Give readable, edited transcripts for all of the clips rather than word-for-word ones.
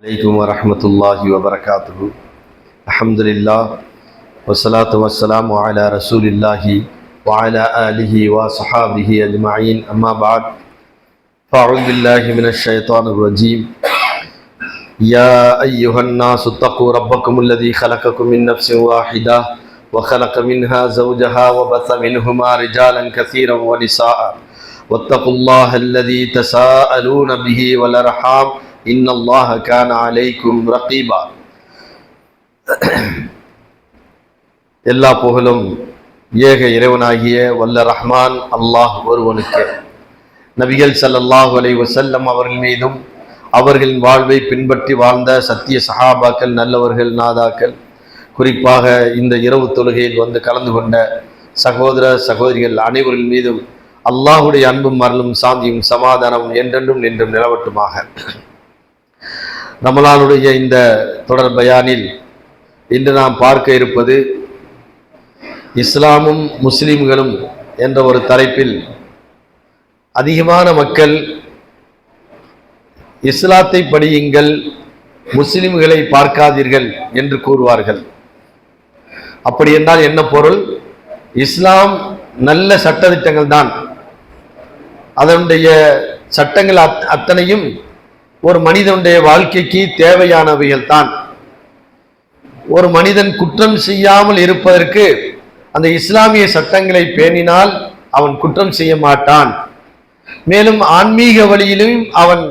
عليكم ورحمة الله وبركاته. الحمد لله والصلاة والسلام على رسول الله وعلى آله وصحابه أجمعين. أما بعد فأعوذ بالله من الشيطان الرجيم. يا أيها الناس اتقوا ربكم الذي خلقكم من نفس واحدة وخلق منها زوجها وبث منهما رجالا كثيرا ونساء واتقوا الله الذي تساءلون به والأرحام إن الله كان عليكم رقيبا. எல்லா புகழும் ஏக இறைவனாகிய வல்ல ரஹ்மான் அல்லாஹ் ஒருவனுக்கு. நபிகள் ஸல்லல்லாஹு அலைஹி வஸல்லம் அவர்கள் மீதும் அவர்களின் வாழ்வை பின்பற்றி வாழ்ந்த சத்திய சஹாபாக்கள், நல்லவர்கள், நாதாக்கள், குறிப்பாக இந்த இரவு தொழுகையில் வந்து கலந்து கொண்ட சகோதர சகோதரிகள் அனைவரின் மீதும் அல்லாஹுடைய அன்பும் அருளும் சாந்தியும் சமாதானம் என்றென்றும் நின்றும் நிலவட்டுமாக. ரமலானுடைய இந்த தொடர் பயானில் இன்று நாம் பார்க்க இருப்பது இஸ்லாமும் முஸ்லிம்களும் என்ற ஒரு தலைப்பில் அதிகமான மக்கள் இஸ்லாத்தை படியுங்கள், முஸ்லிம்களை பார்க்காதீர்கள் என்று கூறுவார்கள். அப்படி என்றால் என்ன பொருள்? இஸ்லாம் நல்ல சட்டதிட்டங்கள் தான், அதனுடைய சட்டங்கள் அத்தனையும் ஒரு மனிதனுடைய வாழ்க்கைக்கு தேவையானவைகள் தான். ஒரு மனிதன் குற்றம் செய்யாமல் இருப்பதற்கு அந்த இஸ்லாமிய சட்டங்களை பேணினால் அவன் குற்றம் செய்ய மாட்டான். மேலும் ஆன்மீக வழியிலும் அவன்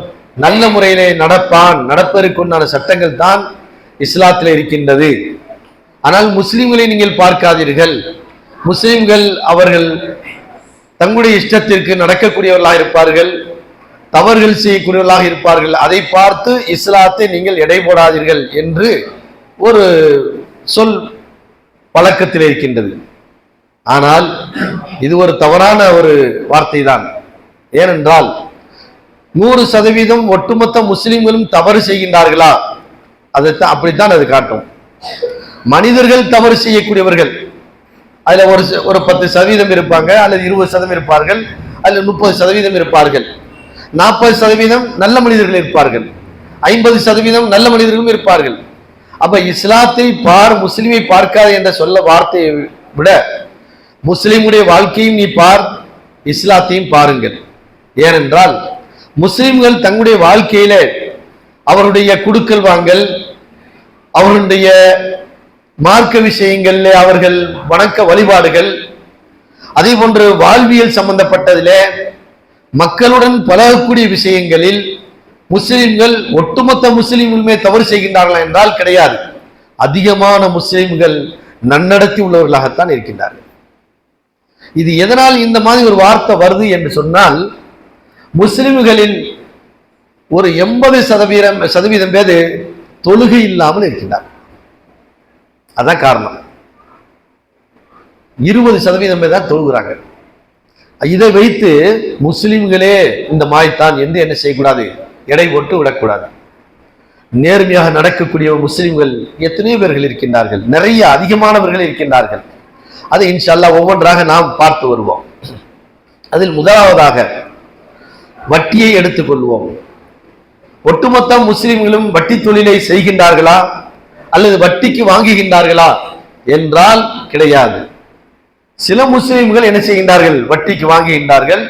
நல்ல முறையிலே நடப்பதற்குண்டான சட்டங்கள் தான் இஸ்லாத்தில் இருக்கின்றது. ஆனால் முஸ்லிம்களை நீங்கள் பார்க்காதீர்கள். முஸ்லிம்கள் அவர்கள் தங்களுடைய இஷ்டத்திற்கு நடக்கக்கூடியவர்களாக இருப்பார்கள், தவறுகள் செய்யக்கூடியவர்களாக இருப்பார்கள். அதை பார்த்து இஸ்லாத்தை நீங்கள் எடை போடாதீர்கள் என்று ஒரு சொல் பழக்கத்தில் இருக்கின்றது. ஆனால் இது ஒரு தவறான ஒரு வார்த்தை தான். ஏனென்றால் 100% ஒட்டுமொத்த முஸ்லிம்களும் தவறு செய்கின்றார்களா? அதைத்தான் அப்படித்தான் அது காட்டும். மனிதர்கள் தவறு செய்யக்கூடியவர்கள் அதுல ஒரு 10% இருப்பாங்க, அல்லது 20% இருப்பார்கள், அல்லது 30% இருப்பார்கள். 40% நல்ல மனிதர்கள் இருப்பார்கள், 50% நல்ல மனிதர்களும் இருப்பார்கள். அப்ப இஸ்லாத்தை முஸ்லிமை பார்க்காது என்ற சொல்ல வார்த்தையை விட முஸ்லிமுடைய வாழ்க்கையும் நீ பார், இஸ்லாத்தையும் பாருங்கள். ஏனென்றால் முஸ்லிம்கள் தங்களுடைய வாழ்க்கையில அவருடைய குடுக்கல் வாங்கல், அவருடைய மார்க்க விஷயங்கள்ல அவர்கள் வணக்க வழிபாடுகள், அதே போன்று வாழ்வியல் சம்பந்தப்பட்டதிலே மக்களுடன் பழகக்கூடிய விஷயங்களில் முஸ்லிம்கள் ஒட்டுமொத்த முஸ்லிம்களுமே தவறு செய்கின்றார்களா என்றால் கிடையாது. அதிகமான முஸ்லிம்கள் நன்னடத்தி உள்ளவர்களாகத்தான் இருக்கின்றார்கள். இது எதனால் இந்த மாதிரி ஒரு வார்த்தை வருது என்று சொன்னால், முஸ்லிம்களில் ஒரு 80% பேர் தொழுகை இல்லாமல் இருக்கின்றார்கள். அதான் காரணம். 20% பேர் தான் தொழுகிறாங்க. இதை வைத்து முஸ்லிம்களே இந்த மாய்த்தான் என்று என்ன செய்யக்கூடாது, எடை போட்டு விடக்கூடாது. நேர்மையாக நடக்கக்கூடிய முஸ்லிம்கள் எத்தனையோ பேர்கள் இருக்கின்றார்கள், நிறைய அதிகமானவர்கள் இருக்கின்றார்கள். அதை இன்ஷா அல்லாஹ் ஒவ்வொன்றாக நாம் பார்த்து வருவோம். அதில் முதலாவதாக வட்டியை எடுத்துக்கொள்வோம். ஒட்டுமொத்த முஸ்லிம்களும் வட்டி தொழிலை செய்கின்றார்களா அல்லது வட்டிக்கு வாங்குகின்றார்களா என்றால் கிடையாது. சில முஸ்லிம்கள் என்ன செய்கின்றார்கள், வட்டிக்கு வாங்குகின்றார்கள்.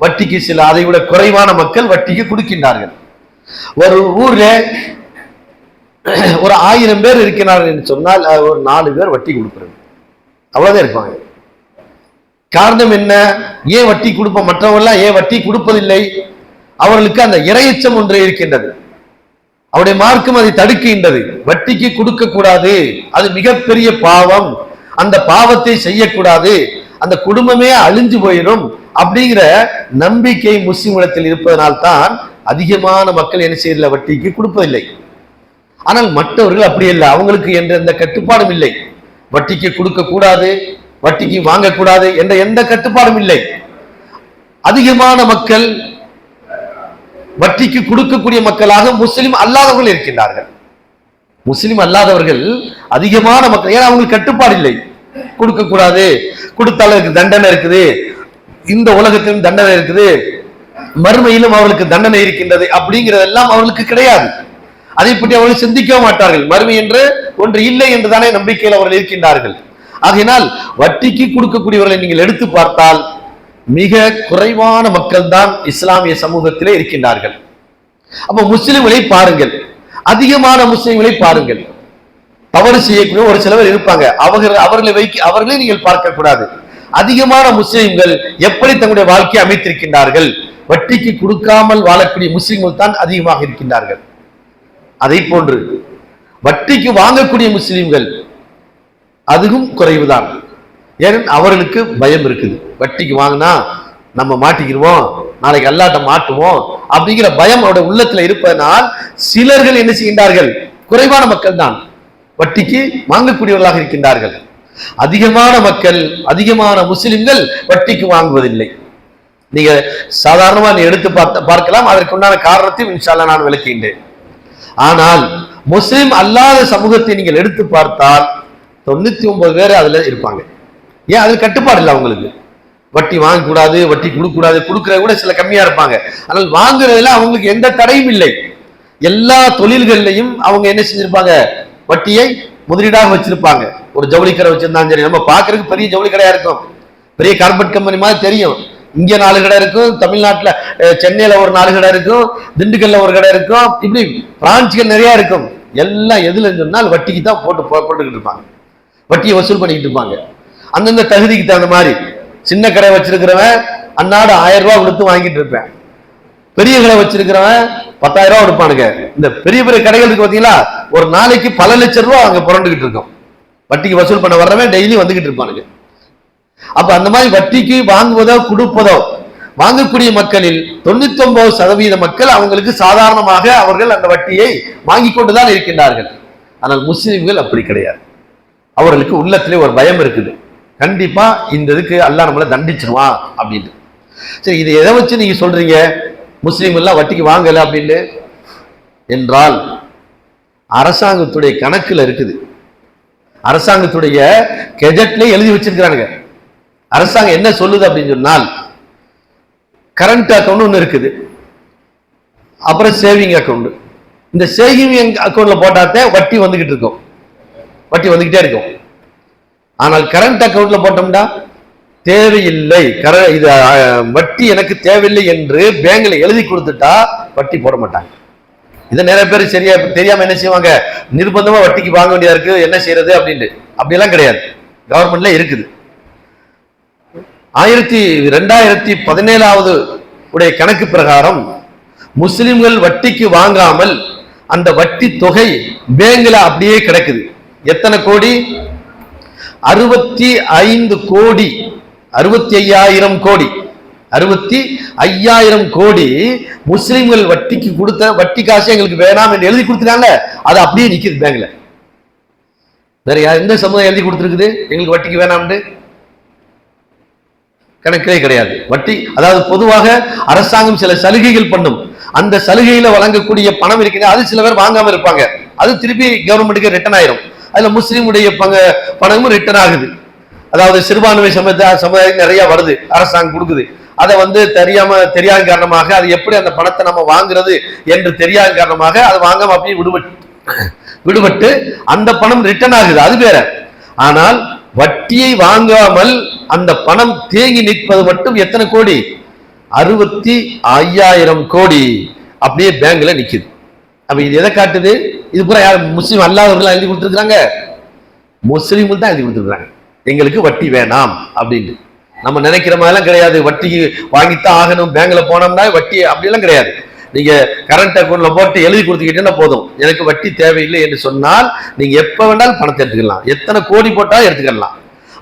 வட்டிக்கு சில அதை விட குறைவான மக்கள் வட்டிக்கு கொடுக்கின்றார்கள். ஒரு ஊர்ல ஒரு 1000 பேர் இருக்கிறார்கள் என்று சொன்னால் ஒரு 4 பேர் வட்டி கொடுக்கிறது, அவ்வளவுதான் இருப்பாங்க. காரணம் என்ன? ஏன் வட்டி கொடுப்போம், மற்றவர்கள்லாம் ஏன் வட்டி கொடுப்பதில்லை? அவர்களுக்கு அந்த இரையச்சம் ஒன்று இருக்கின்றது. அவருடைய மார்க்கம் அதை தடுக்கின்றது. வட்டிக்கு கொடுக்க கூடாது, அது மிகப்பெரிய பாவம், அந்த பாவத்தை செய்யக்கூடாது, அந்த குடும்பமே அழிஞ்சு போயிடும் அப்படிங்கிற நம்பிக்கை முஸ்லிம்களிடத்தில் இருப்பதனால்தான் அதிகமான மக்கள் என்ன செய்யல, வட்டிக்கு கொடுப்பதில்லை. ஆனால் மற்றவர்கள் அப்படி இல்லை, அவங்களுக்கு என்ற எந்த கட்டுப்பாடும் இல்லை. வட்டிக்கு கொடுக்க கூடாது, வட்டிக்கு வாங்கக்கூடாது என்ற எந்த கட்டுப்பாடும் இல்லை. அதிகமான மக்கள் வட்டிக்கு கொடுக்கக்கூடிய மக்களாக முஸ்லிம் அல்லாதவர்கள் இருக்கின்றார்கள். முஸ்லிம் அல்லாதவர்கள் அதிகமான மக்கள், ஏன்னா அவங்களுக்கு கட்டுப்பாடு இல்லை. கொடுக்க கூடாது, கொடுத்தாலும் தண்டனை இருக்குது, இந்த உலகத்திலும் தண்டனை இருக்குது, மறுமையிலும் அவர்களுக்கு தண்டனை இருக்கின்றது அப்படிங்கிறதெல்லாம் அவர்களுக்கு கிடையாது. அதை பற்றி அவர்கள் சிந்திக்க மாட்டார்கள். மறுமை என்று ஒன்று இல்லை என்றுதானே நம்பிக்கையில் அவர்கள் இருக்கின்றார்கள். ஆகையினால் வட்டிக்கு கொடுக்கக்கூடியவர்களை நீங்கள் எடுத்து பார்த்தால் மிக குறைவான மக்கள் தான் இஸ்லாமிய சமூகத்திலே இருக்கின்றார்கள். அப்ப முஸ்லிம்களை பாருங்கள், அதிகமான முஸ்லிம்களை பாருங்கள். தவறு செய்யக்கூடிய ஒரு சிலவர் இருப்பாங்க, அவர்களை நீங்கள் பார்க்க கூடாது. அதிகமான முஸ்லிம்கள் எப்படி தங்களுடைய வாழ்க்கையை அமைத்திருக்கின்றார்கள்? வட்டிக்கு கொடுக்காமல் வாழக்கூடிய முஸ்லிம்கள் தான் அதிகமாக இருக்கின்றார்கள். அதை போன்று வட்டிக்கு வாங்கக்கூடிய முஸ்லிம்கள் அதுவும் குறைவுதான். ஏன்? அவர்களுக்கு பயம் இருக்குது. வட்டிக்கு வாங்கினா நம்ம மாட்டிக்கிடுவோம், நாளைக்கு அல்லாட்ட மாட்டுவோம் அப்படிங்கிற பயம் அவருடைய உள்ளத்துல இருப்பதனால் சிலர்கள் என்ன செய்கின்றார்கள்? குறைவான மக்கள் தான் வட்டிக்கு வாங்கக்கூடியவர்களாக இருக்கின்றார்கள். அதிகமான மக்கள், அதிகமான முஸ்லிம்கள் வட்டிக்கு வாங்குவதில்லை. நீங்க சாதாரணமா நீ எடுத்து பார்க்கலாம். அதற்குண்டான காரணத்தையும் இன்ஷா அல்லாஹ் நான் விளக்குகின்றேன். ஆனால் முஸ்லிம் அல்லாத சமூகத்தை நீங்கள் எடுத்து பார்த்தால் 99 பேர் அதுல இருப்பாங்க. ஏன்? அது கட்டுப்பாடு இல்லை அவங்களுக்கு. வட்டி வாங்கக்கூடாது, வட்டி கொடுக்கக்கூடாது, கொடுக்கறத கூட சில கம்மியா இருப்பாங்க. ஆனால் வாங்குறதுல அவங்களுக்கு எந்த தடையும் இல்லை. எல்லா தொழில்கள்லையும் அவங்க என்ன செஞ்சிருப்பாங்க? வட்டியை முதலீடாக வச்சிருப்பாங்க. ஒரு ஜவுளி கடை வச்சிருந்தாலும் சரி, நம்ம பாக்குறதுக்கு பெரிய ஜவுளி கடையா இருக்கும், பெரிய கார்பரேட் கம்பெனி மாதிரி தெரியும். இங்க 4 கடை இருக்கும், தமிழ்நாட்டுல சென்னையில ஒரு 4 கடை இருக்கும், திண்டுக்கல்ல ஒரு கடை இருக்கும், இப்படி பிரான்ச்சுகள் நிறைய இருக்கும். எல்லாம் எதுல சொன்னால் வட்டிக்கு தான் போட்டுக்கிட்டு இருப்பாங்க, வட்டியை வசூல் பண்ணிக்கிட்டு இருப்பாங்க. அந்தந்த தகுதிக்கு தகுந்த மாதிரி சின்ன கடை வச்சிருக்கிறவன் அன்னாடு 1000 ரூபாய் கொடுத்து வாங்கிட்டு இருப்பேன். பெரிய கடை வச்சிருக்கிறவன் 10,000 ரூபாய் கொடுப்பானுங்க. இந்த பெரிய பெரிய கடைகளுக்கு பாத்தீங்களா ஒரு நாளைக்கு பல லட்சம் ரூபாய் அங்க புரண்டுகிட்டு இருக்கும். வட்டிக்கு வசூல் பண்ண வர்றவன் டெய்லி வந்துகிட்டு இருப்பானுங்க. அப்ப அந்த மாதிரி வட்டிக்கு வாங்குவதோ கொடுப்பதோ வாங்கக்கூடிய மக்களில் 99% மக்கள் அவங்களுக்கு சாதாரணமாக அவர்கள் அந்த வட்டியை வாங்கி கொண்டுதான் இருக்கின்றார்கள். ஆனால் முஸ்லிம்கள் அப்படி கிடையாது. அவர்களுக்கு உள்ளத்திலே ஒரு பயம் இருக்குது, கண்டிப்பா இந்த இதுக்கு அல்லாஹ் நம்மளை தண்டிச்சிருவான் அப்படின்னு. சரி, இதை எதை வச்சு நீங்க சொல்றீங்க முஸ்லீம் எல்லாம் வட்டிக்கு வாங்கல அப்படின்னு? என்றால் அரசாங்கத்துடைய கணக்குல இருக்குது, அரசாங்கத்துடைய கெஜெட்ல எழுதி வச்சிருக்கிறாங்க. அரசாங்கம் என்ன சொல்லுது அப்படின்னு சொன்னால், கரண்ட் அக்கௌண்ட் ஒன்று இருக்குது, அப்புறம் சேவிங் அக்கௌண்ட். இந்த சேவிங் அக்கௌண்ட்ல போட்டாத்தே வட்டி வந்துகிட்டு இருக்கும், வட்டி வந்துகிட்டே இருக்கும். ஆனால் கரண்ட் அக்கௌண்ட்ல போட்டோம்னா தேவையில்லை, இது வட்டி எனக்கு தேவையில்லை என்று பேங்க்ல எழுதி கொடுத்துட்டா வட்டி போட மாட்டாங்க. இதை நிறைய பேர் சரியா தெரியாம என்ன செய்வாங்க, நிர்பந்தமா வட்டிக்கு வாங்க வேண்டியதா இருக்கு, என்ன செய்யறது அப்படின்ட்டு. அப்படியெல்லாம் கிடையாது, கவர்மெண்ட்ல இருக்குது. 2017 உடைய கணக்கு பிரகாரம் முஸ்லிம்கள் வட்டிக்கு வாங்காமல் அந்த வட்டி தொகை பேங்க்ல அப்படியே கிடக்குது. எத்தனை கோடி? 65 கோடி, 65,000 கோடி, 65,000 கோடி முஸ்லிம்கள் வட்டிக்கு கொடுத்த வட்டி காசு எங்களுக்கு வேணாம் என்று எழுதி கொடுத்துட்டாங்க. அது அப்படியே நிக்குது பேங்க்ல. வேற எந்த சமுதாயம் எழுதி கொடுத்துருக்குது எங்களுக்கு வட்டிக்கு வேணாம்னு? கணக்கே கிடையாது. வட்டி அதாவது பொதுவாக அரசாங்கம் சில சலுகைகள் பண்ணும், அந்த சலுகையில வழங்கக்கூடிய பணம் இருக்கிறது, அது சில பேர் வாங்காம இருப்பாங்க, அது திருப்பி கவர்மெண்ட்டுக்கு ரிட்டர்ன் ஆயிரும். அதுல முஸ்லீமுடைய பணமும் ரிட்டர்ன் ஆகுது. அதாவது சிறுபான்மை சமுதாயம் நிறைய வருது, அரசாங்கம் கொடுக்குது, அதை தெரியாத காரணமாக அது எப்படி அந்த பணத்தை நம்ம வாங்குறது என்று தெரியாத காரணமாக அது வாங்காம அப்படியே விடுபட்டு அந்த பணம் ரிட்டர்ன் ஆகுது, அது வேற. ஆனால் வட்டியை வாங்காமல் அந்த பணம் தேங்கி நிற்பது மட்டும் எத்தனை கோடி? 65,000 கோடி அப்படியே பேங்க்ல நிக்குது. அப்ப இது எதை காட்டுது? இது பூரா யார்? முஸ்லீம் அல்லாதவர்கள் எழுதி கொடுத்துருக்காங்க, முஸ்லீம்கள் தான் எழுதி கொடுத்துருக்காங்க எங்களுக்கு வட்டி வேணாம் அப்படின்னு. நம்ம நினைக்கிற மாதிரிலாம் கிடையாது, வட்டிக்கு வாங்கித்தான் ஆகணும், பேங்க்ல போனோம்னா வட்டி அப்படியெல்லாம் கிடையாது. நீங்க கரண்ட் அக்கௌண்ட்ல போட்டு எழுதி கொடுத்துக்கிட்டேன்னா போதும், எனக்கு வட்டி தேவையில்லை என்று சொன்னால் நீங்க எப்ப வேண்டாலும் பணத்தை எடுத்துக்கலாம், எத்தனை கோடி போட்டாலும் எடுத்துக்கலாம்.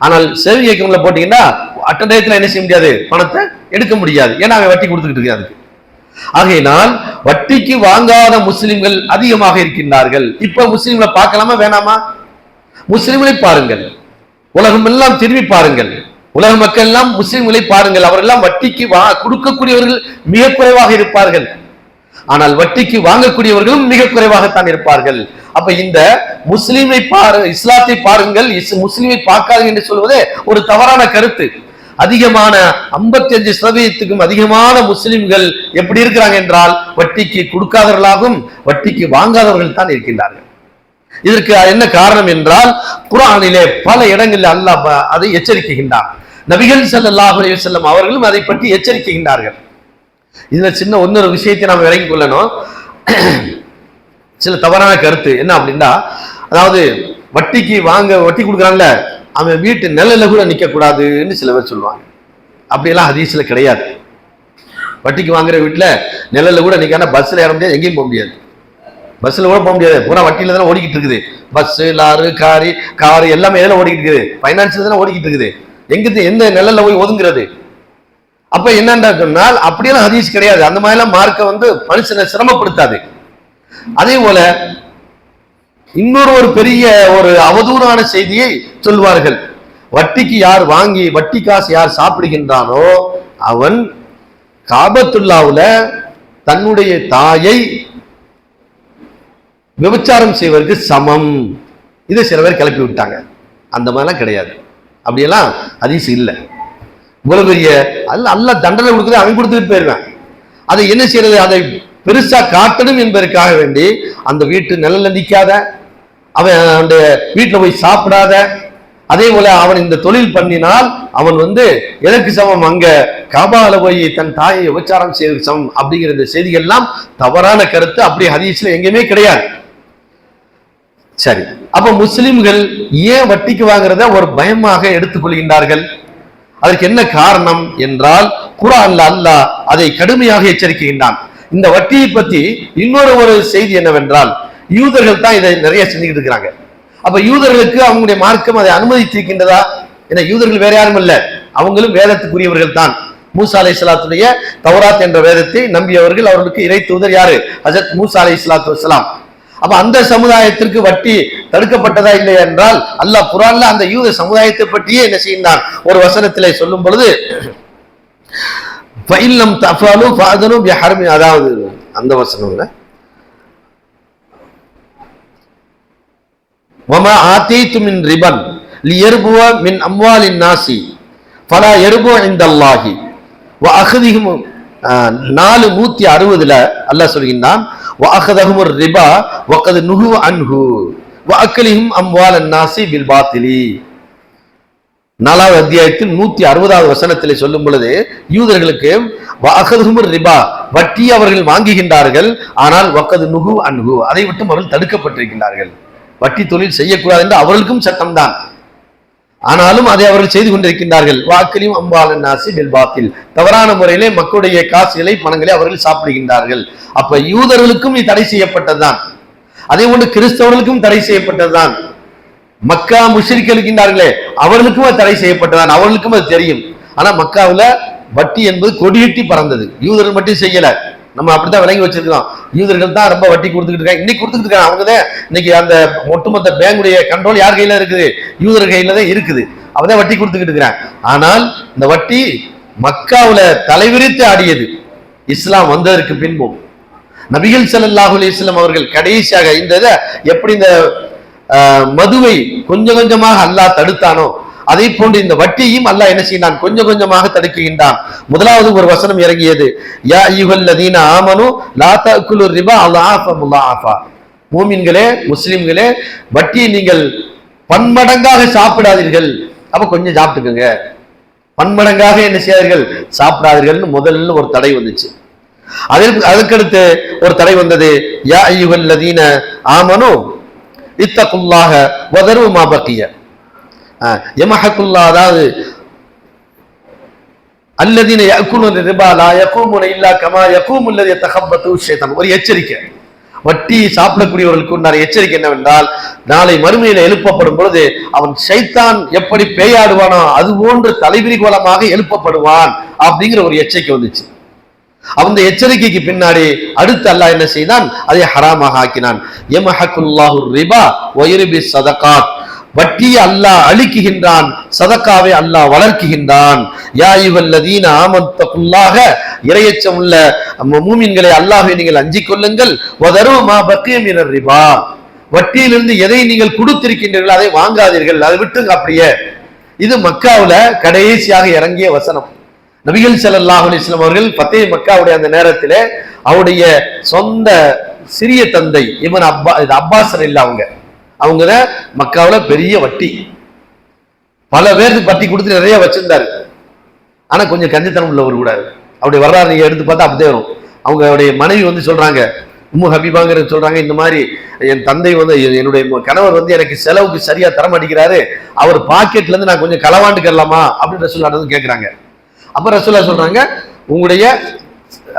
ஆனால் சேவிங் அக்கௌண்ட்ல போட்டீங்கன்னா அட்டண்டயத்துல என்ன செய்ய முடியாது, பணத்தை எடுக்க முடியாது, ஏன்னா அவன் வட்டி கொடுத்துக்கிட்டு இருக்காது. ஆகையினால் வட்டிக்கு வாங்காத முஸ்லிம்கள் அதிகமாக இருக்கின்றார்கள். இப்ப முஸ்லிம்களை பார்க்கலாமா வேணாமா? முஸ்லிம்களை பாருங்கள், உலகம் எல்லாம் திரும்பி பாருங்கள், உலக மக்கள் எல்லாம் முஸ்லிம்களை பாருங்கள், அவரெல்லாம் வட்டிக்கு கொடுக்கக்கூடியவர்கள் மிக குறைவாக இருப்பார்கள், ஆனால் வட்டிக்கு வாங்கக்கூடியவர்களும் மிக குறைவாகத்தான் இருப்பார்கள். அப்ப இந்த முஸ்லிமை இஸ்லாத்தை பாருங்கள், முஸ்லிமை பார்க்காது என்று சொல்வதே ஒரு தவறான கருத்து. அதிகமான 55% அதிகமான முஸ்லிம்கள் எப்படி இருக்கிறாங்க என்றால் வட்டிக்கு கொடுக்காதவர்களாகவும் வட்டிக்கு வாங்காதவர்கள் தான் இருக்கின்றார்கள். இதற்கு என்ன காரணம் என்றால் குர்ஆனிலே பல இடங்களில் அல்லாஹ் அதை எச்சரிக்கின்றார். நபிகள் ஸல்லல்லாஹு அலைஹி வஸல்லம் அவர்களும் அதை பற்றி எச்சரிக்கின்றார்கள். இதுல சின்ன இன்னொரு விஷயத்தை நாம் விளங்கிக் கொள்ளணும். சில தவறான கருத்து என்ன அப்படின்னா, அதாவது வட்டி கொடுக்குறான்ல அவன் வீட்டு நிழல்ல கூட நிக்க கூடாதுன்னு சில பேர் சொல்லுவாங்க. அப்படியெல்லாம் ஹதீஸ்ல கிடையாது. வட்டிக்கு வாங்குற வீட்டுல நிழல்ல கூட நிக்காம பஸ்ல ஏற முடியாது, எங்கேயும் போக முடியாது. பஸ்ல கூட போக முடியாது, பூரா வட்டியில தானே ஓடிக்கிட்டு இருக்குது. பஸ், லாரு, காரு எல்லாமே எதுல ஓடிக்கிட்டு இருக்குது? பைனான்ஸ்ல தானே ஓடிக்கிட்டு இருக்குது. எந்த நிழல்ல போய் ஒதுங்குறது? அப்ப என்னன்னா சொன்னால் அப்படியெல்லாம் ஹதீஸ் கிடையாது. அந்த மாதிரி எல்லாம் மார்க்க மனுஷனை சிரமப்படுத்தாது. அதே போல இன்னொரு பெரிய ஒரு அவதூறான செய்தியை சொல்வார்கள். வட்டிக்கு யார் வாங்கி வட்டி காசு யார் சாப்பிடுகின்றானோ அவன் காபத்துல்லாவுல தன்னுடைய தாயை விபச்சாரம் செய்வதற்கு சமம். இதை சில பேர் கிளப்பி விட்டாங்க. அந்த மாதிரிலாம் கிடையாது, அப்படியெல்லாம் ஹதீஸ் இல்லை. இவ்வளவு பெரிய அல்லாஹ் தண்டனை கொடுக்குறது அவன் கொடுத்துட்டு போயிருவேன். அதை என்ன செய்யறது? அதை பெருசா காட்டணும் என்பதற்காக வேண்டி அந்த வீட்டு நிழல்ல நிக்காத, அவன் வீட்டுல போய் சாப்பிடாத, அதே போல அவன் இந்த தொழில் பண்ணினால் அவன் எதற்கு சமம்? அங்க காபால போய் தன் தாயை விபச்சாரம் செய்வதற்கு சமம் அப்படிங்கிற இந்த செய்திகள் எல்லாம் தவறான கருத்து. அப்படி ஹதீஸ்ல எங்கேயுமே கிடையாது. சரி, அப்ப முஸ்லிம்கள் ஏன் வட்டிக்கு வாங்குறத ஒரு பயமாக எடுத்துக்கொள்கின்றார்கள்? அதற்கு என்ன காரணம் என்றால் குர்ஆன்ல அல்லாஹ் அதை கடுமையாக எச்சரிக்கின்றான். இந்த வட்டியை பத்தி இன்னொரு செய்தி என்னவென்றால், யூதர்கள் தான் இதை நிறைய செஞ்சுக்கிட்டு இருக்கிறாங்க. அப்ப யூதர்களுக்கு அவங்களுடைய மார்க்கம் அதை அனுமதித்திருக்கின்றதா? ஏன்னா யூதர்கள் வேற யாரும் இல்ல, அவங்களும் வேதத்துக்குரியவர்கள் தான். மூசா அலைஹிஸ்ஸலாத்துடைய தௌராத் என்ற வேதத்தை நம்பியவர்கள். அவர்களுக்கு இறை தூதர் யாரு? ஹஜரத் மூசா அலைஹிஸ்ஸலாத்து வஸ்ஸலாம். அப்ப அந்த சமுதாயத்திற்கு வட்டி தடுக்கப்பட்டதா இல்லை என்றால் அல்லாஹ் குர்ஆன்ல அந்த யூத சமுதாயத்தை பற்றியே என்ன செய்கிறான்? ஒரு வசனத்திலே சொல்லும் பொழுது ஃபஇல்லம் தஃஅலு ஃபஅதனு பிஹர்மி, அதாவது அந்த வசனம்ல வமா ஆதீது மின் ரிபன் லியர்புவ மின் அம்வாலின் நாசி ஃபலா யர்பு இன்தல்லாஹி வ அഖதிஹும் 460ல அல்லாஹ் சொல்கிறான் வஅഖதஹும் ரிபா வகத் நுஹு அன்ஹு வஅக்லிஹும் அம்வாலன் நாசி பில் பாத்திலி. 4வது அத்தியாயத்தில் 160வது வசனத்திலே சொல்லும் பொழுது யூதர்களுக்கு வஅഖதஹும் ரிபா, வட்டி அவர்கள் வாங்குகின்றார்கள், ஆனால் வகத் நுஹு அன்ஹு, அதை விட்டு அவர்கள் தடுக்கப்பட்டிருக்கின்றார்கள். வட்டி தொழில் செய்யக்கூடாது என்று அவர்களுக்கும் சட்டம் தான், ஆனாலும் அதை அவர்கள் செய்து கொண்டிருக்கின்றார்கள். வாக்கிலும் அம்பாலன் நாசி பில் பாத்தில், தவறான முறையிலே மக்களுடைய காசுகளை பணங்களை அவர்கள் சாப்பிடுகின்றார்கள். அப்ப யூதர்களுக்கும் இது தடை செய்யப்பட்டதுதான், அதே போன்று கிறிஸ்தவர்களுக்கும் தடை செய்யப்பட்டதுதான். மக்கா முஷ்ரிக்கள் இருக்கின்றார்களே அவர்களுக்கும் அது தடை செய்யப்பட்டதான், அவர்களுக்கும் அது தெரியும். ஆனா மக்காவுல வட்டி என்பது கொடியட்டி பறந்தது, யூதர்கள் மட்டும் செய்யல. நம்ம அப்படித்தான் விளங்கி வச்சிருக்கோம். யூதர்கள் தான் ரொம்ப வட்டி கொடுத்துக்கிட்டு இருக்காங்க, இன்னைக்கு கொடுத்துக்கிட்டு இருக்காங்க. அவங்கதான் இன்னைக்கு அந்த ஒட்டுமொத்த பேங்குடைய கண்ட்ரோல் யார் கையில இருக்குது? யூதர் கையில தான் இருக்குது. அவதான் வட்டி கொடுத்துக்கிட்டு இருக்கிறான். ஆனால் இந்த வட்டி மக்காவுல தலைவிரித்து ஆடியது இஸ்லாம் வந்ததற்கு பின்பும். நபிகள் ஸல்லல்லாஹு அலைஹி வஸல்லம் அவர்கள் கடைசியாக இந்த எப்படி இந்த மதுவை கொஞ்சம் கொஞ்சமாக அல்லாஹ் தடுத்தானோ அதை போன்று இந்த வட்டியையும் அல்லாஹ் என்ன செய்தான்? கொஞ்சம் கொஞ்சமாக தடுக்குகின்றான். முதலாவது ஒரு வசனம் இறங்கியது, யா அய்யுஹல்லதீன ஆமனு லா தஅக்குலு ரிபா அல்லாஹ முல்லாஃபா. மூமின்களே, முஸ்லிம்களே, வட்டியை நீங்கள் பன்மடங்காக சாப்பிடாதீர்கள். அப்ப கொஞ்சம் சாப்பிட்டுக்குங்க, பன்மடங்காக என்ன செய்யாதீர்கள்? சாப்பிடாதீர்கள். முதல்ல ஒரு தடை வந்துச்சு. அதற்கடுத்து ஒரு தடை வந்தது, யா அய்யுஹல்லதீன ஆமனு இத்தகுல்லாஹ வதரு மா பக்கிய யமஹகுல்லாஹ், அதாவது அல்லதீன யஅகுலுன ரிபா லா யகூமுன இல்லா கமா யகூமுல் லதி யதகப்பது ஷைத்தான். ஒரு எச்சரிக்கை, வட்டி சாப்பிடக்கூடியவர்களுக்கு உண்டான எச்சரிக்கை என்னவென்றால், நாளை மறுமையில எழுப்பப்படும் பொழுது அவன் ஷைத்தான் எப்படி பேயாடுவானோ அது போன்று தலைவிரி கோலமாக எழுப்பப்படுவான் அப்படிங்கிற ஒரு எச்சரிக்கை வந்துச்சு. அந்த எச்சரிக்கைக்கு பின்னாடி அடுத்து அல்லாஹ் என்ன செய்தான்? அதை ஹராமாக ஆக்கினான். யமஹகுல்லாஹு ரிபா வ யுர்பி ஸதகாத், வட்டியை அல்லாஹ் அழிக்குகின்றான், சதக்காவை அல்லாஹ் வளர்க்குகின்றான். யா அய்யுஹல்லதீன ஆமன்தகுல்லாஹ, இறையச்சம் உள்ள மூமின்களை அல்லாஹ்வை நீங்கள் அஞ்சிக் கொள்ளுங்கள். வதரு மா பக்கிய மினர் ரிபா, வட்டியிலிருந்து எதை நீங்கள் கொடுத்திருக்கின்றீர்கள் அதை வாங்காதீர்கள், அதை விட்டுங்க அப்படியே. இது மக்காவுல கடைசியாக இறங்கிய வசனம். நபிகள் ஸல்லல்லாஹு அலைஹி வஸல்லம் அவர்கள் ஃபத்தே மக்காவுடைய அந்த நேரத்திலே அவருடைய சொந்த சிறிய தந்தை இப்னு அப்பாஸ் ரலியல்லாஹு அவங்க மக்காவுல பெரிய வட்டி, பல பேருக்கு வட்டி கொடுத்து நிறைய வச்சிருந்தாரு. ஆனா கொஞ்சம் கஞ்சத்தனம் உள்ளவர் கூட. அவருடைய வரலாறு நீங்க எடுத்து பார்த்தா அப்படியே வரும். அவங்களுடைய மனைவி வந்து சொல்றாங்க, உம்மு ஹபீபாங்கிற சொல்றாங்க, இந்த மாதிரி என் தந்தை வந்து என்னுடைய கணவர் வந்து எனக்கு செலவுக்கு சரியா தர மாட்டேங்கிறாரு, அவர் பாக்கெட்ல இருந்து நான் கொஞ்சம் களவாண்டுக்கலாமா அப்படின்னு ரசூலுல்லாஹ் கேட்கிறாங்க. அப்ப ரசூலுல்லாஹ் சொல்றாங்க, உங்களுடைய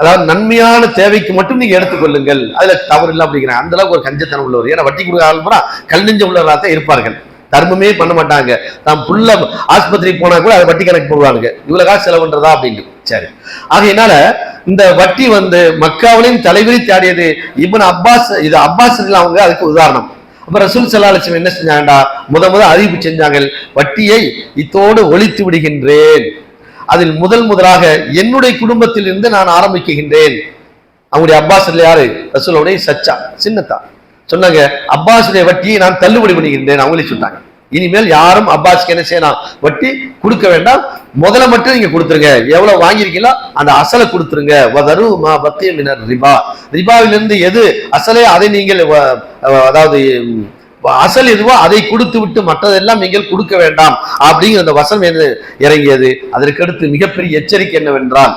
அதாவது நன்மையான தேவைக்கு மட்டும் நீங்க எடுத்துக்கொள்ளுங்கள், அதுல தவறு இல்லை அப்படிங்கிறாங்க. அந்த அளவுக்கு ஒரு கஞ்சத்தனம் உள்ளவர். ஏன்னா வட்டி கொடுக்க ஆள் பூரா கல்நெஞ்ச உள்ளவர்களாக தான் இருப்பார்கள். தர்மமே பண்ண மாட்டாங்க. தான் புள்ள ஆஸ்பத்திரிக்கு போனா கூட அதை வட்டி கணக்கு போடுவாங்க, இவ்வளவு காசு செலவுன்றதா அப்படின்னு. சரி, ஆகையினால இந்த வட்டி வந்து மக்காவிலையும் தலைவிரி ஆடியது இப்னு அப்பாஸ். இது அப்பாஸ் அவங்க அதுக்கு உதாரணம். அப்ப ரசூல் ஸல்லல்லாஹு அலைஹி வஸல்லம் என்ன செஞ்சாங்கடா, முத அறிவிப்பு செஞ்சாங்க, வட்டியை இத்தோடு ஒழித்து விடுகின்றேன், அதில் முதலாக என்னுடைய குடும்பத்தில் இருந்து நான் ஆரம்பிக்கின்றேன். அவங்களுடைய அப்பாஸ் யாரு? ரசூலுடைய சச்சா சின்னத்தா சொன்னாங்க, அப்பாஸுடைய வட்டியை நான் தள்ளுபடி பண்ணுகின்றேன். அவங்களே சொன்னாங்க, இனிமேல் யாரும் அப்பாஸ்க்கு என்ன செய்யணும், வட்டி கொடுக்க வேண்டாம், முதல்ல மட்டும் நீங்க கொடுத்துருங்க, எவ்வளவு வாங்கியிருக்கீங்களோ அந்த அசலை கொடுத்துருங்க. வதருமா பத்திய மினர் ரிபா, ரிபாவிலிருந்து எது அசலே அதை நீங்கள் அதாவது அசல் எதுவோ அதை கொடுத்து விட்டு மற்றதெல்லாம் நீங்கள் கொடுக்க வேண்டாம் அப்படிங்கிற அந்த வசனம் இறங்கியது. அதற்கடுத்து மிகப்பெரிய எச்சரிக்கை என்னவென்றால்,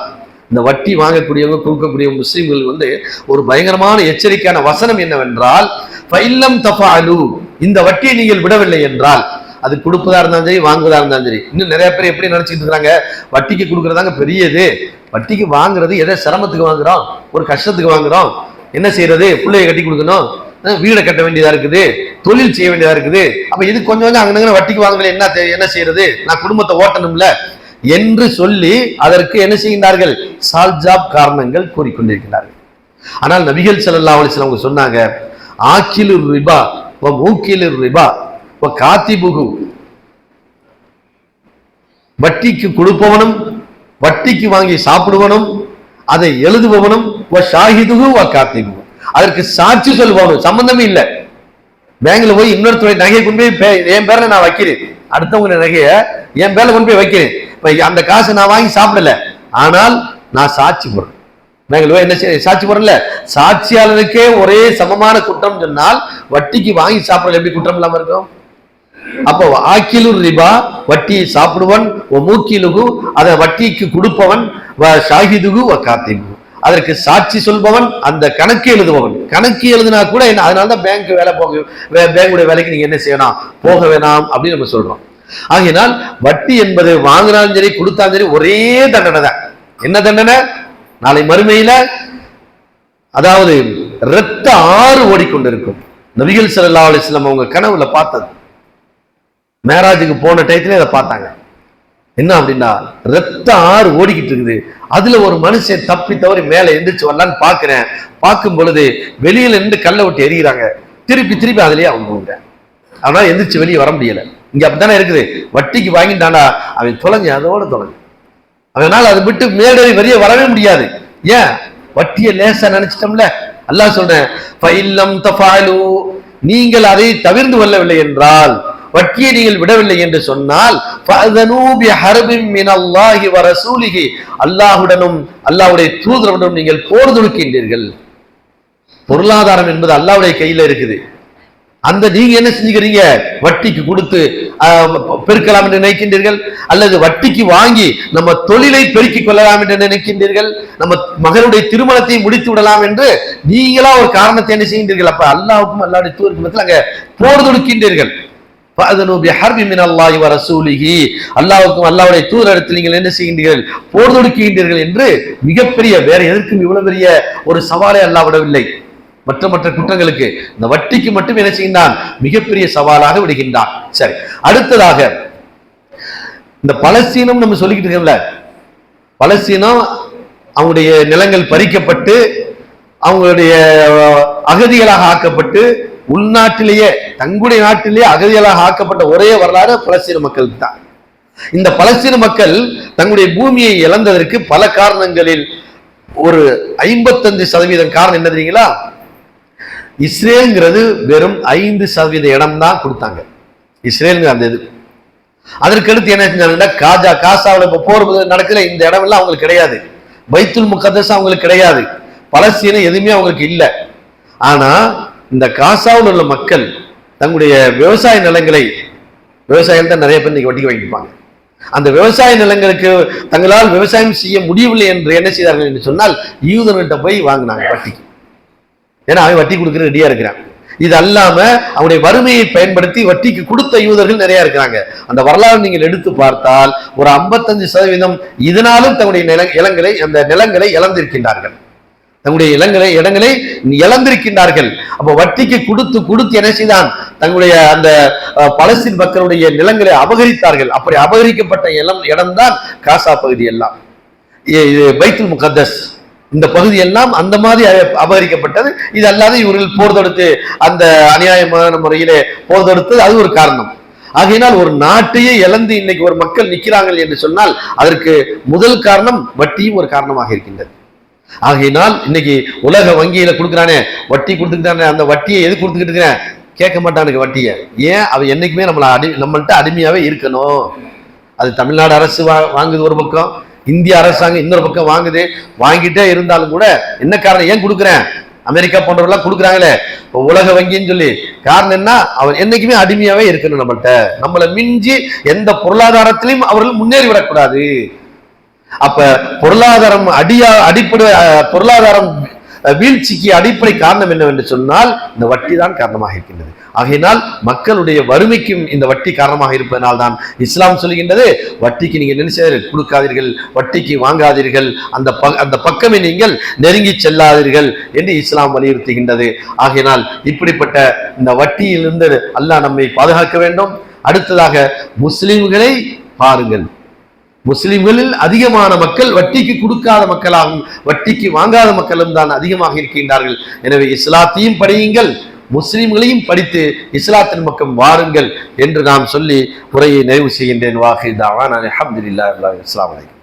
இந்த வட்டி வாங்கக்கூடியவங்க கொடுக்கக்கூடிய முஸ்லிம்கள் வந்து ஒரு பயங்கரமான எச்சரிக்கையான வசனம் என்னவென்றால், ஃபைல்லம் தஃபாலு, இந்த வட்டியை நீங்கள் விடவில்லை என்றால், அது கொடுப்பதா இருந்தாலும் சரி வாங்குவதா இருந்தாலும் சரி. இன்னும் நிறைய பேர் எப்படி நினைச்சிட்டு இருக்காங்க, வட்டிக்கு கொடுக்கறதாங்க பெரியது, வட்டிக்கு வாங்குறது எதை சிரமத்துக்கு வாங்குறோம், ஒரு கஷ்டத்துக்கு வாங்குறோம், என்ன செய்யறது, பிள்ளைய கட்டி கொடுக்கணும், வீடை கட்ட வேண்டியதா இருக்குது, தொழில் செய்ய வேண்டியதா இருக்குது, அப்ப இது கொஞ்சம் கொஞ்சம் அங்கே வட்டிக்கு வாங்கல என்ன செய்யறது, நான் குடும்பத்தை ஓட்டணும்ல என்று சொல்லி அதற்கு என்ன செய்கின்றார்கள், சால்ஜாப் காரணங்கள் கூறிக்கொண்டிருக்கிறார்கள். ஆனால் நபிகள் ஸல்லல்லாஹு அலைஹி வஸல்லம் அவங்க சொன்னாங்க, ஆக்கிலு ரிபா வ மூக்கிலு ரிபா வ காத்திபுகு, வட்டிக்கு கொடுப்பவனும் வட்டிக்கு வாங்கி சாப்பிடுவனும் அதை எழுதுபவனும் வ ஷாஹிதுகு வ காத்திபுகு, அதற்கு சாட்சி சொல்லுபவனும். சம்பந்தமே இல்லை, பேங்க்ல போய் இன்னொருத்தருடைய நகையை கொண்டு போய் என் பேர்ல நான் வைக்கிறேன், அடுத்தவங்க நகைய என் பேர்ல கொண்டு போய் வைக்கிறேன், அந்த காசை நான் வாங்கி சாப்பிடல, ஆனால் நான் சாட்சி போடுறேன். பேங்க்ல என்ன சாட்சி போடுறல, சாட்சியாளருக்கே ஒரே சமமான குற்றம் சொன்னால் வட்டிக்கு வாங்கி சாப்பிடல எப்படி குற்றம் இல்லாம இருக்கும்? அப்போ ஆக்கிலு ரிபா, வட்டியை சாப்பிடுவன், மூக்கிலுகு அதை வட்டிக்கு கொடுப்பவன், ஷாஹிதுகு காத்திபு, அதற்கு சாட்சி சொல்பவன், அந்த கணக்கு எழுதுபவன். கணக்கு எழுதினா கூட என்ன, அதனாலதான் பேங்க் வேலை பேங்குடைய வேலைக்கு நீங்க என்ன செய்யணும், போக வேணாம் அப்படின்னு நம்ம சொல்றோம். ஆகினால் வட்டி என்பது வாங்கினாலும் சரி கொடுத்தாலும் சரி ஒரே தண்டனை தான். என்ன தண்டனை? நாளை மறுமையில அதாவது இரத்த ஆறு ஓடிக்கொண்டிருக்கும். நபிகள் ஸல்லல்லாஹு அலைஹி வஸல்லம் அவங்க கனவுல பார்த்தது, மேராஜுக்கு போன டயத்துல அதை பார்த்தாங்க. என்ன அப்படின்னா, இரத்த ஆறு ஓடிக்கிட்டு இருக்குது, அதுல ஒரு மனுஷன் தப்பி தவறி மேல எந்திரிச்சு வரலான்னு பாக்குறேன். பார்க்கும் பொழுது வெளியில இருந்து கல்லை விட்டு எறிகிறாங்க, திருப்பி அதுலயே அவங்க ஆனா எந்திரிச்சு வெளியே வர முடியல. இங்க அப்படித்தானே இருக்குது, வட்டிக்கு வாங்கிட்டானா அவன் தொலைஞ்சு, அதோட தொலைஞ்சு, அதனால அதை விட்டு மேடறி வெளியே வரவே முடியாது. ஏன்? வட்டியை லேசா நினைச்சிட்டோம்ல. அல்லாஹ் சொல்றேன், ஃபைல்லம் தஃபாலு, நீங்கள் அதை தவிர்த்து கொள்ளவில்லை என்றால், வட்டியை நீங்கள் விடவில்லை என்று சொன்னால், ஃபஅதனூ பிஹர்பின் மினல்லாஹி வ ரசூலிஹி, அல்லாஹ்வுடனும் அல்லாஹ்வுடைய தூதருடனும் நீங்கள் போர் தொடுக்கின்றீர்கள். பொருளாதாரம் என்பது அல்லாஹ்வுடைய கையில இருக்குது. அந்த நீங்க என்ன செஞ்சுக்கிறீங்க, வட்டிக்கு கொடுத்து பெருக்கலாம் என்று நினைக்கின்றீர்கள், அல்லது வட்டிக்கு வாங்கி நம்ம தொழிலை பெருக்கிக் கொள்ளலாம் என்று நினைக்கின்றீர்கள், நம்ம மகனுடைய திருமணத்தை முடித்து விடலாம் என்று நீங்களா ஒரு காரணத்தை என்ன செய்கின்றீர்கள். அப்ப அல்லாஹ்வுக்கும் அல்லாஹ்வுடைய தூதருக்கும் மத்தியில் அங்க போர் தொடுக்கின்றீர்கள். அல்லாஹ்வுக்கும் அல்லாஹ்வுடைய தூதரிடத்தில் நீங்கள் என்ன செய்கின்றீர்கள், போர் தொடுக்கின்றீர்கள் என்று மிகப்பெரிய, வேற எதற்கும் இவ்வளவு பெரிய ஒரு சவாலை அல்லாஹ் விடவில்லை. மற்ற குற்றங்களுக்கு இந்த வட்டிக்கு மட்டும் என்ன செய்கின்றான், மிகப்பெரிய சவாலாக விடுகின்றான். சரி, அடுத்ததாக இந்த பலஸ்தீனம் நம்ம சொல்லிக்கிட்டு இருக்கோம்ல, பலஸ்தீனம் அவங்களுடைய நிலங்கள் பறிக்கப்பட்டு அவங்களுடைய அகதிகளாக ஆக்கப்பட்டு உள்நாட்டிலேயே தங்களுடைய நாட்டிலேயே அகதிகளாக ஆக்கப்பட்ட ஒரே வரலாறு பலஸ்தீன மக்களுக்கு தான். இந்த பலஸ்தீன மக்கள் தங்களுடைய பூமியை இழந்ததற்கு பல காரணங்களில் ஒரு 55% காரணம் என்ன தெரியுங்களா? இஸ்ரேல்ங்கிறது வெறும் 5% இடம் தான் கொடுத்தாங்க. இஸ்ரேலுங்க அந்த இது அதற்கடுத்து என்ன செஞ்சாங்கன்னா காசாவில் இப்ப போர் நடக்கிற இந்த இடமெல்லாம் அவங்களுக்கு கிடையாது, பைத்துல் முகத்தஸ் அவங்களுக்கு கிடையாது, பலஸ்தீனம் எதுவுமே அவங்களுக்கு இல்லை. ஆனா இந்த காசாவில் உள்ள மக்கள் தங்களுடைய விவசாய நிலங்களை, விவசாயம் தான் நிறைய பேர் இன்னைக்கு வட்டிக்கு வாங்கிப்பாங்க, அந்த விவசாய நிலங்களுக்கு தங்களால் விவசாயம் செய்ய முடியவில்லை என்று என்ன செய்தார்கள் என்று சொன்னால் யூதர்கிட்ட போய் வாங்கினாங்க வட்டிக்கு. ஏன்னா அவன் வட்டி கொடுக்க ரெடியா இருக்கிறான். இது அல்லாம அவனுடைய வறுமையை பயன்படுத்தி வட்டிக்கு கொடுத்த யூதர்கள் நிறைய இருக்கிறாங்க. அந்த வரலாறு நீங்கள் எடுத்து பார்த்தால் ஒரு 55% இதனாலும் தங்களுடைய அந்த நிலங்களை இழந்திருக்கின்றார்கள், தங்களுடைய இடங்களை இழந்திருக்கின்றார்கள். அப்ப வட்டிக்கு கொடுத்து கொடுத்து என்ன செய்தான், தங்களுடைய அந்த பலஸ்தீன் மக்களுடைய நிலங்களை அபகரித்தார்கள். அப்படி அபகரிக்கப்பட்ட இடம்தான் காசா பகுதி எல்லாம், பைத்துல் முகத்தஸ் இந்த பகுதி எல்லாம் அந்த மாதிரி அபகரிக்கப்பட்டது. இது அல்லாத இவர்கள் போர் தொடுத்து அந்த அநியாயமான முறையிலே போர் தொடுத்தது அது ஒரு காரணம். ஆகையினால் ஒரு நாட்டையே இழந்து இன்னைக்கு ஒரு மக்கள் நிற்கிறார்கள் என்று சொன்னால் அதற்கு முதல் காரணம் வட்டியும் ஒரு காரணமாக இருக்கின்றது. ஆகையினால் இன்னைக்கு உலக வங்கியில கொடுக்குறானே வட்டி கொடுத்துக்கிட்டானே, அந்த வட்டியை எது கொடுத்துக்கிட்டு இருக்கிறேன் கேட்க மாட்டானுங்க வட்டியை. ஏன்? அவன் என்னைக்குமே நம்மள்கிட்ட அடிமையாவே இருக்கணும். அது தமிழ்நாடு அரசு வாங்குது ஒரு பக்கம், இந்திய அரசாங்கம் இன்னொரு பக்கம் வாங்குது. வாங்கிட்டே இருந்தாலும் கூட என்ன காரணம், ஏன் கொடுக்குறேன், அமெரிக்கா போன்றவர்கள்லாம் கொடுக்குறாங்களே உலக வங்கின்னு சொல்லி, காரணம் என்ன, அவன் என்னைக்குமே அடிமையாவே இருக்கணும் நம்மள்கிட்ட. நம்மளை மிஞ்சி எந்த பொருளாதாரத்திலையும் அவர்கள் முன்னேறி விடக்கூடாது. அப்ப பொருளாதாரம் பொருளாதாரம் வீழ்ச்சிக்கு அடிப்படை காரணம் என்னவென்று சொன்னால் இந்த வட்டி தான் காரணமாக இருக்கின்றது. ஆகையினால் மக்களுடைய வறுமைக்கும் இந்த வட்டி காரணமாக இருப்பதனால் தான் இஸ்லாம் சொல்லுகின்றது வட்டிக்கு நீங்க நினைச்ச கொடுக்காதீர்கள், வட்டிக்கு வாங்காதீர்கள், அந்த பக்கமே நீங்கள் நெருங்கி செல்லாதீர்கள் என்று இஸ்லாம் வலியுறுத்துகின்றது. ஆகையினால் இப்படிப்பட்ட இந்த வட்டியிலிருந்து அல்லாஹ் நம்மை பாதுகாக்க வேண்டும். அடுத்ததாக முஸ்லிம்களை பாருங்கள், முஸ்லிம்களில் அதிகமான மக்கள் வட்டிக்கு கொடுக்காத மக்களாகவும் வட்டிக்கு வாங்காத மக்களும் தான் அதிகமாக இருக்கின்றார்கள். எனவே இஸ்லாத்தையும் படியுங்கள், முஸ்லிம்களையும் படித்து இஸ்லாத்தின் பக்கம் வாருங்கள் என்று நாம் சொல்லி உரையை நிறைவு செய்கின்றேன். வாஹிதாவான் அல்ஹம்துலில்லாஹி. அஸ்ஸலாமு அலைக்கும்.